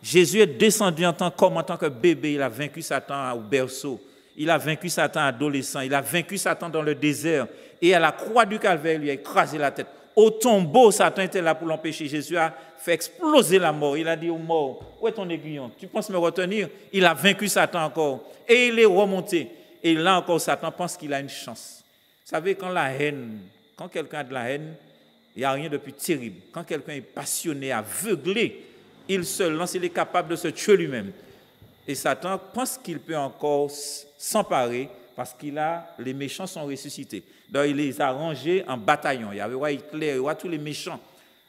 Jésus est descendu en tant que bébé, il a vaincu Satan au berceau, il a vaincu Satan adolescent, il a vaincu Satan dans le désert, et à la croix du calvaire, il lui a écrasé la tête. Au tombeau, Satan était là pour l'empêcher. Jésus a fait exploser la mort. Il a dit aux morts, où est ton aiguillon? Tu penses me retenir? Il a vaincu Satan encore. Et il est remonté. Et là encore, Satan pense qu'il a une chance. Vous savez, quand quelqu'un a de la haine, il n'y a rien de plus terrible. Quand quelqu'un est passionné, aveuglé, il se lance, il est capable de se tuer lui-même. Et Satan pense qu'il peut encore s'emparer parce les méchants sont ressuscités. Donc il les a rangés en bataillon. Il y avait roi Hitler, il y aura tous les méchants.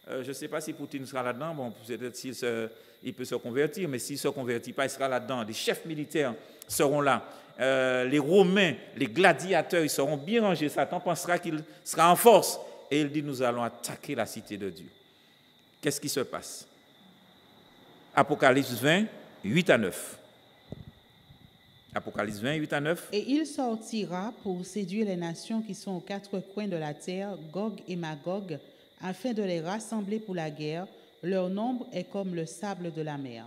Je ne sais pas si Poutine sera là-dedans. Bon, peut-être il peut se convertir, mais s'il ne se convertit pas, il sera là-dedans. Les chefs militaires seront là. Les Romains, les gladiateurs, ils seront bien rangés. Satan pensera qu'il sera en force. Et il dit, nous allons attaquer la cité de Dieu. Qu'est-ce qui se passe? Apocalypse 20, 8 à 9. Apocalypse 20, 8 à 9.
Et il sortira pour séduire les nations qui sont aux quatre coins de la terre, Gog et Magog, afin de les rassembler pour la guerre. Leur nombre est comme le sable de la mer.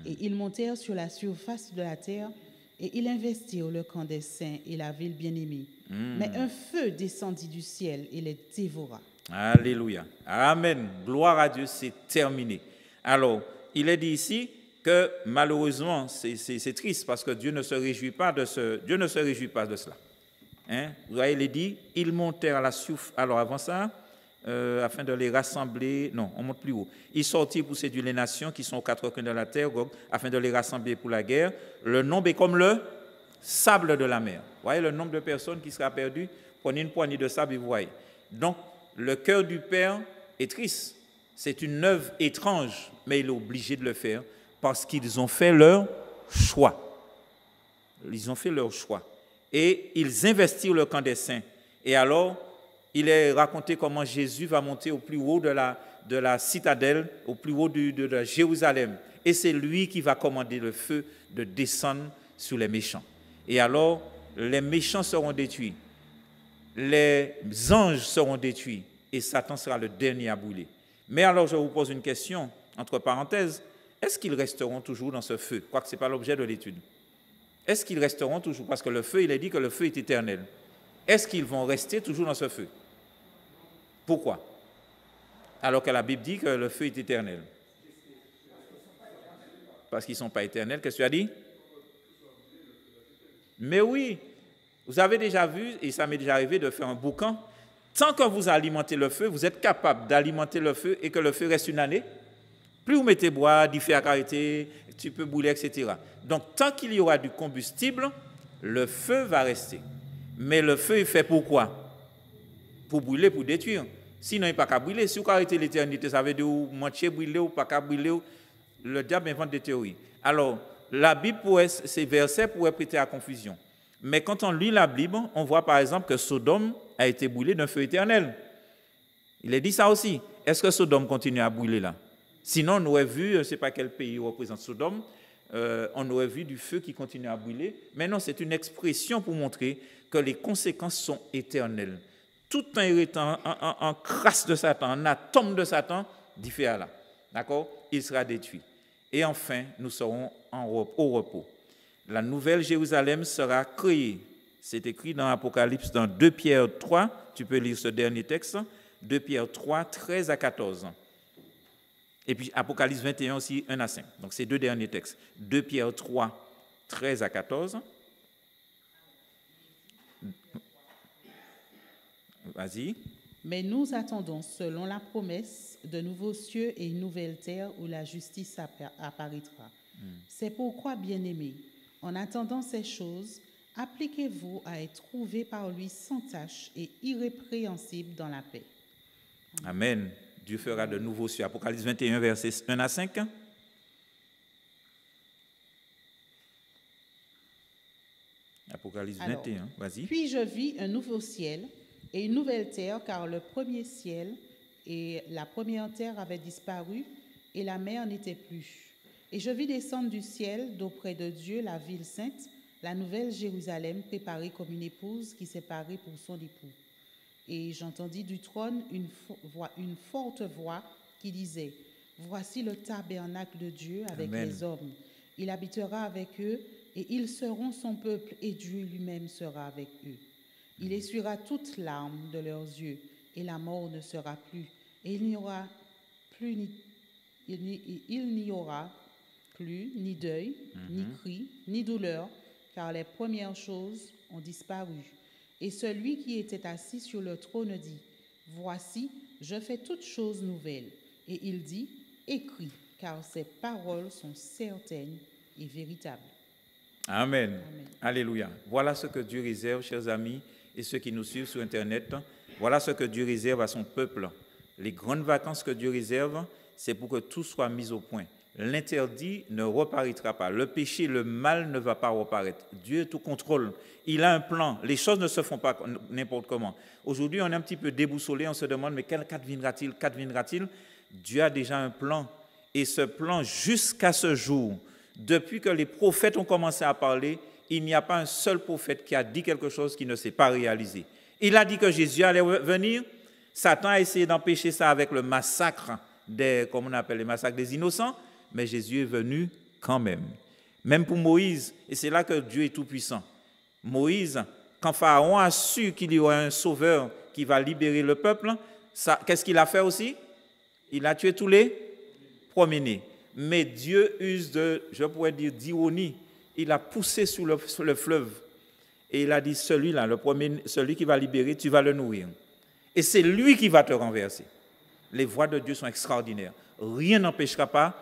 Et ils montèrent sur la surface de la terre, et ils investirent le camp des saints et la ville bien-aimée. Mais un feu descendit du ciel et les dévora.
Alléluia. Amen. Gloire à Dieu, c'est terminé. Alors, il est dit ici que malheureusement, c'est triste parce que Dieu ne se réjouit pas de cela. Hein? Vous voyez, il est dit, ils montèrent à la surface. Alors avant ça, afin de les rassembler, non, on monte plus haut. Ils sortirent pour séduire les nations qui sont aux quatre coins de la terre, afin de les rassembler pour la guerre. Le nombre est comme le sable de la mer. Vous voyez le nombre de personnes qui sera perdu. Prenez une poignée de sable et vous voyez. Donc, le cœur du Père est triste. C'est une œuvre étrange, mais il est obligé de le faire parce qu'ils ont fait leur choix. Ils ont fait leur choix. Et ils investirent le camp des saints. Et alors, il est raconté comment Jésus va monter au plus haut de la citadelle, au plus haut de Jérusalem. Et c'est lui qui va commander le feu de descendre sur les méchants. Et alors, les méchants seront détruits. Les anges seront détruits. Et Satan sera le dernier à brûler. Mais alors, je vous pose une question, entre parenthèses. Est-ce qu'ils resteront toujours dans ce feu? Quoique ce n'est pas l'objet de l'étude. Est-ce qu'ils resteront toujours? Parce que le feu, il est dit que le feu est éternel. Est-ce qu'ils vont rester toujours dans ce feu? Pourquoi? Alors que la Bible dit que le feu est éternel. Parce qu'ils ne sont pas éternels. Qu'est-ce que tu as dit? Mais oui, vous avez déjà vu, et ça m'est déjà arrivé de faire un boucan, tant que vous alimentez le feu, vous êtes capable d'alimenter le feu et que le feu reste une année. Plus vous mettez bois, du fer à carité, tu peux brûler, etc. Donc, tant qu'il y aura du combustible, le feu va rester. Mais le feu est fait pour quoi? Pour brûler, pour détruire. Sinon, il n'y a pas qu'à brûler. Si vous arrêtez l'éternité, ça veut dire que vous manquez brûler ou pas qu'à brûler. Le diable invente des théories. Alors, la Bible, ces versets pourraient prêter à confusion. Mais quand on lit la Bible, on voit par exemple que Sodome a été brûlé d'un feu éternel. Il est dit ça aussi. Est-ce que Sodome continue à brûler là? Sinon, on aurait vu, je ne sais pas quel pays représente Sodome, on aurait vu du feu qui continue à brûler. Mais non, c'est une expression pour montrer que les conséquences sont éternelles. Tout un étant en crasse de Satan, en atome de Satan, dit fait là. D'accord? Il sera détruit. Et enfin, nous serons au repos. La nouvelle Jérusalem sera créée. C'est écrit dans Apocalypse, dans 2 Pierre 3. Tu peux lire ce dernier texte. 2 Pierre 3, 13 à 14. Et puis Apocalypse 21 aussi, 1 à 5. Donc ces deux derniers textes. 2 Pierre 3, 13 à 14. Vas-y.
Mais nous attendons, selon la promesse, de nouveaux cieux et une nouvelle terre où la justice apparaîtra. C'est pourquoi, bien-aimés, en attendant ces choses, appliquez-vous à être trouvés par lui sans tache et irrépréhensibles dans la paix.
Amen. Dieu fera de nouveaux cieux. Apocalypse 21, versets 1 à 5. Apocalypse 21, vas-y.
Puis je vis un nouveau ciel et une nouvelle terre, car le premier ciel et la première terre avaient disparu et la mer n'était plus. Et je vis descendre du ciel, d'auprès de Dieu, la ville sainte, la nouvelle Jérusalem, préparée comme une épouse qui s'est parée pour son époux. Et j'entendis du trône une forte voix qui disait, « Voici le tabernacle de Dieu avec
Amen.
les hommes. Il habitera avec eux et ils seront son peuple et Dieu lui-même sera avec eux. Il essuiera toute larme de leurs yeux et la mort ne sera plus. Et il n'y aura plus ni deuil, ni cri, ni douleur, car les premières choses ont disparu. Et celui qui était assis sur le trône dit, « Voici, je fais toutes choses nouvelles. » Et il dit, « Écris, car ces paroles sont certaines et véritables. »
Amen.
Amen.
Alléluia. Voilà ce que Dieu réserve, chers amis, et ceux qui nous suivent sur Internet. Voilà ce que Dieu réserve à son peuple. Les grandes vacances que Dieu réserve, c'est pour que tout soit mis au point. L'interdit ne reparaîtra pas. Le péché, le mal ne va pas reparaître. Dieu tout contrôle. Il a un plan. Les choses ne se font pas n'importe comment. Aujourd'hui, on est un petit peu déboussolé. On se demande, mais quel qu'adviendra-t-il? Qu'adviendra-t-il? Dieu a déjà un plan. Et ce plan, jusqu'à ce jour, depuis que les prophètes ont commencé à parler, il n'y a pas un seul prophète qui a dit quelque chose qui ne s'est pas réalisé. Il a dit que Jésus allait venir. Satan a essayé d'empêcher ça avec le massacre comme on appelle les massacres des innocents, mais Jésus est venu quand même. Même pour Moïse, et c'est là que Dieu est tout-puissant. Moïse, quand Pharaon a su qu'il y aurait un sauveur qui va libérer le peuple, qu'est-ce qu'il a fait aussi? Il a tué tous les premiers-nés. Mais Dieu use de, je pourrais dire, d'ironie. Il a poussé sur le fleuve et il a dit, celui-là, le premier, celui qui va libérer, tu vas le nourrir. Et c'est lui qui va te renverser. Les voies de Dieu sont extraordinaires. Rien n'empêchera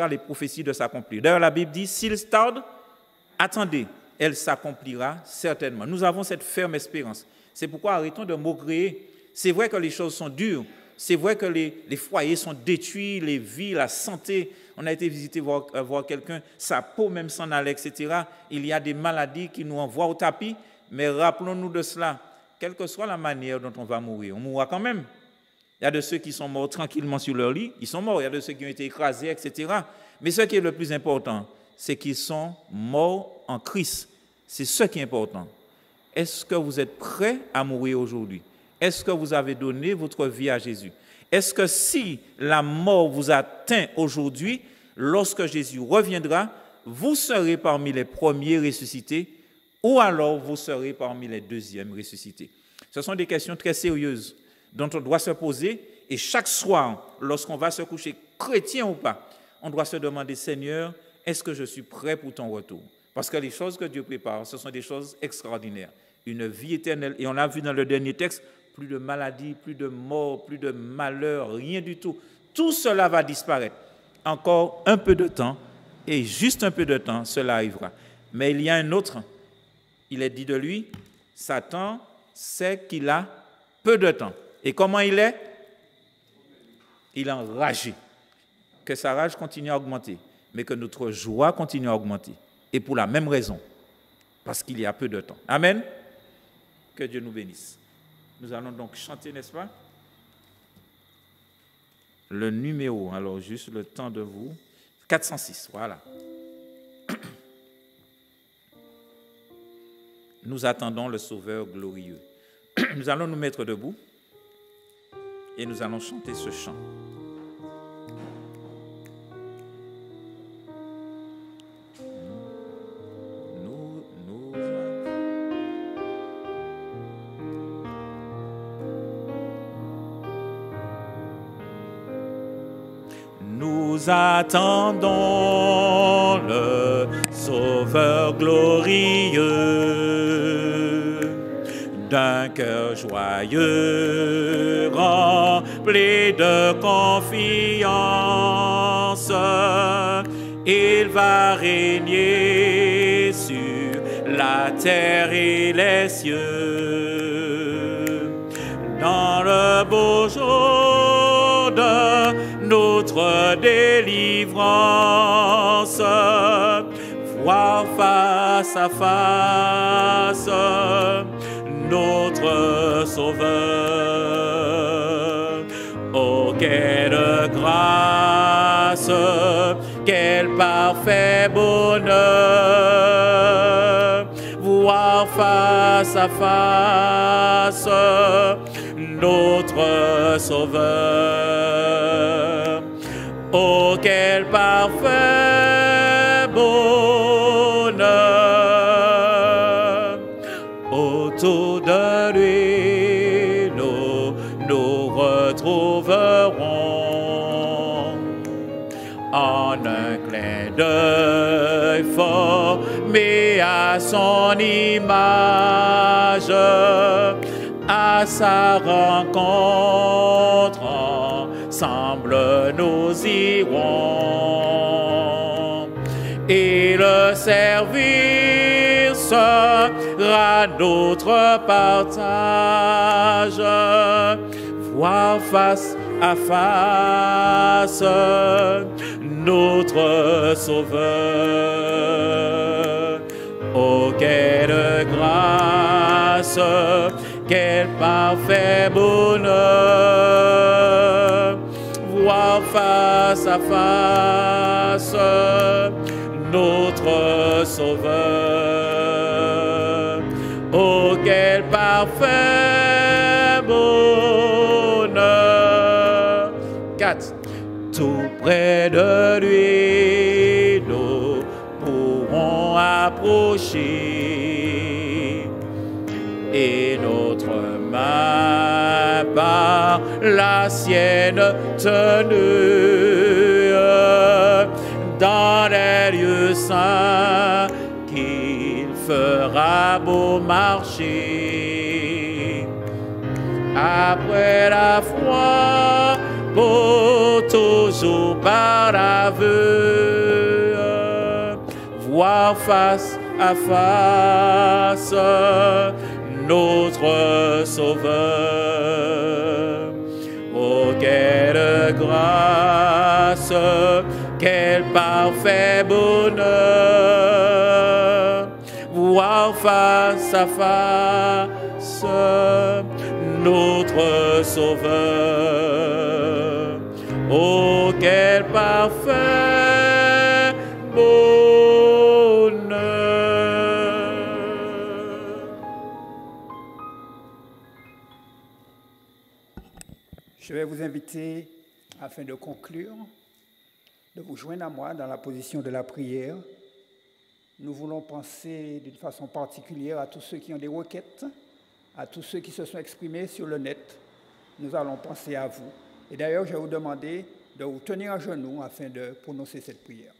les prophéties de s'accomplir. D'ailleurs, la Bible dit, s'il tarde, attendez, elle s'accomplira certainement. Nous avons cette ferme espérance. C'est pourquoi arrêtons de maugréer. C'est vrai que les choses sont dures. C'est vrai que les foyers sont détruits, les vies, la santé. On a été visiter voir quelqu'un, sa peau même s'en allait, etc. Il y a des maladies qui nous envoient au tapis. Mais rappelons-nous de cela. Quelle que soit la manière dont on va mourir, on mourra quand même. Il y a de ceux qui sont morts tranquillement sur leur lit, ils sont morts. Il y a de ceux qui ont été écrasés, etc. Mais ce qui est le plus important, c'est qu'ils sont morts en Christ. C'est ce qui est important. Est-ce que vous êtes prêts à mourir aujourd'hui? Est-ce que vous avez donné votre vie à Jésus? Est-ce que si la mort vous atteint aujourd'hui, lorsque Jésus reviendra, vous serez parmi les premiers ressuscités ou alors vous serez parmi les deuxièmes ressuscités? Ce sont des questions très sérieuses dont on doit se poser, et chaque soir, lorsqu'on va se coucher, chrétien ou pas, on doit se demander, Seigneur, est-ce que je suis prêt pour ton retour? Parce que les choses que Dieu prépare, ce sont des choses extraordinaires. Une vie éternelle, et on a vu dans le dernier texte, plus de maladies, plus de morts, plus de malheurs, rien du tout. Tout cela va disparaître. Encore un peu de temps, et juste un peu de temps, cela arrivera. Mais il y a un autre, il est dit de lui, Satan sait qu'il a peu de temps. Et comment il est? Il est enragé. Que sa rage continue à augmenter, mais que notre joie continue à augmenter. Et pour la même raison, parce qu'il y a peu de temps. Amen. Que Dieu nous bénisse. Nous allons donc chanter, n'est-ce pas? Le numéro, alors juste le temps de vous. 406, voilà. Nous attendons le Sauveur glorieux. Nous allons nous mettre debout et nous allons chanter ce chant. Nous attendons le Sauveur glorieux, d'un cœur joyeux, rempli de confiance. Il va régner sur la terre et les cieux, dans le beau jour de notre délivrance, voir face à face notre Sauveur. Oh, quelle grâce, quel parfait bonheur, voir face à face notre Sauveur. Oh, quel parfait bonheur, autour de lui nos formé à son image, à sa rencontre, ensemble nous irons. Et le servir sera notre partage, voir face à face notre Sauveur. Oh, quelle grâce, quel parfait bonheur, voir face à face notre Sauveur. Oh, quel parfait bonheur. 4. Tout près de lui, nous pourrons approcher et notre main par la sienne tenue dans les lieux saints qu'il fera beau marcher. Après la foi, pour toujours par l'aveu, voir face à face notre Sauveur. Oh, quelle grâce, quel parfait bonheur, voir face à face notre Sauveur. Oh, quel parfait bonheur.
Je vais vous inviter, afin de conclure, de vous joindre à moi dans la position de la prière. Nous voulons penser d'une façon particulière à tous ceux qui ont des requêtes, à tous ceux qui se sont exprimés sur le net. Nous allons penser à vous. Et d'ailleurs, je vais vous demander de vous tenir à genoux afin de prononcer cette prière.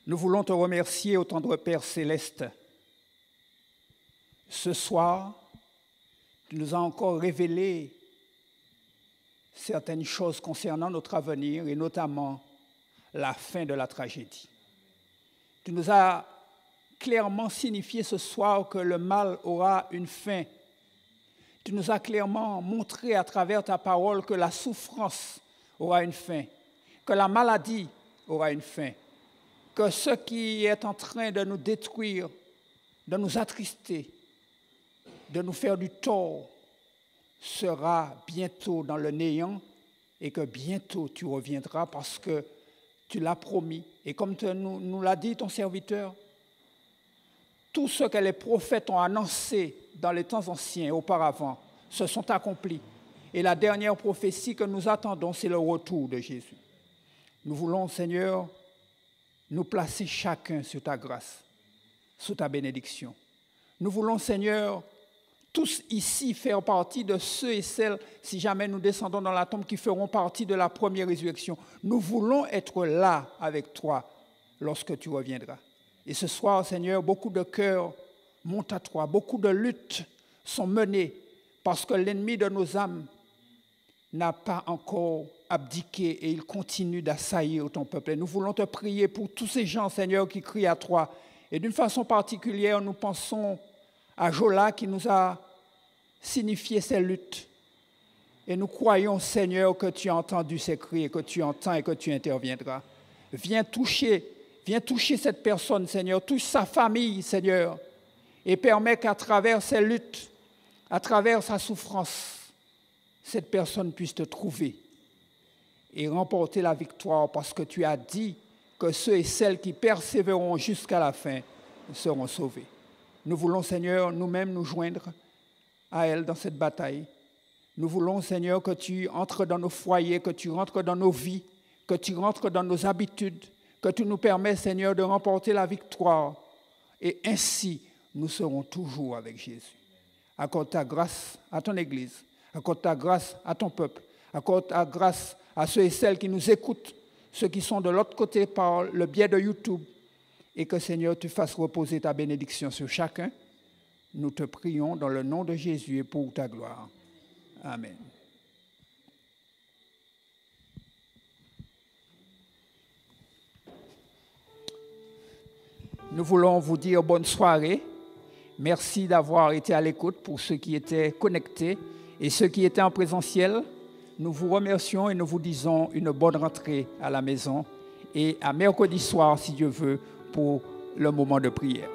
Nous voulons te remercier, ô tendre Père céleste. Ce soir, tu nous as encore révélé certaines choses concernant notre avenir et notamment la fin de la tragédie. Tu nous as clairement signifié ce soir que le mal aura une fin. Tu nous as clairement montré à travers ta parole que la souffrance aura une fin, que la maladie aura une fin, que ce qui est en train de nous détruire, de nous attrister, de nous faire du tort, sera bientôt dans le néant et que bientôt tu reviendras parce que tu l'as promis. Et comme nous l'a dit ton serviteur, tout ce que les prophètes ont annoncé dans les temps anciens et auparavant se sont accomplis. Et la dernière prophétie que nous attendons, c'est le retour de Jésus. Nous voulons, Seigneur, nous placer chacun sous ta grâce, sous ta bénédiction. Nous voulons, Seigneur, tous ici faire partie de ceux et celles, si jamais nous descendons dans la tombe, qui feront partie de la première résurrection. Nous voulons être là avec toi lorsque tu reviendras. Et ce soir, Seigneur, beaucoup de cœurs montent à toi, beaucoup de luttes sont menées parce que l'ennemi de nos âmes n'a pas encore abdiqué et il continue d'assaillir ton peuple. Et nous voulons te prier pour tous ces gens, Seigneur, qui crient à toi. Et d'une façon particulière, nous pensons à Jola qui nous a signifié ces luttes. Et nous croyons, Seigneur, que tu as entendu ces cris et que tu entends et que tu interviendras. Viens toucher cette personne, Seigneur, touche sa famille, Seigneur, et permets qu'à travers ces luttes, à travers sa souffrance, cette personne puisse te trouver et remporter la victoire parce que tu as dit que ceux et celles qui persévéreront jusqu'à la fin seront sauvés. Nous voulons, Seigneur, nous-mêmes nous joindre à elle dans cette bataille. Nous voulons, Seigneur, que tu entres dans nos foyers, que tu rentres dans nos vies, que tu rentres dans nos habitudes, que tu nous permets, Seigneur, de remporter la victoire. Et ainsi, nous serons toujours avec Jésus. Accorde ta grâce à ton Église. Accorde ta grâce à ton peuple. Accorde ta grâce à ceux et celles qui nous écoutent, ceux qui sont de l'autre côté par le biais de YouTube. Et que, Seigneur, tu fasses reposer ta bénédiction sur chacun. Nous te prions dans le nom de Jésus et pour ta gloire. Amen. Nous voulons vous dire bonne soirée. Merci d'avoir été à l'écoute pour ceux qui étaient connectés et ceux qui étaient en présentiel. Nous vous remercions et nous vous disons une bonne rentrée à la maison et à mercredi soir, si Dieu veut, pour le moment de prière.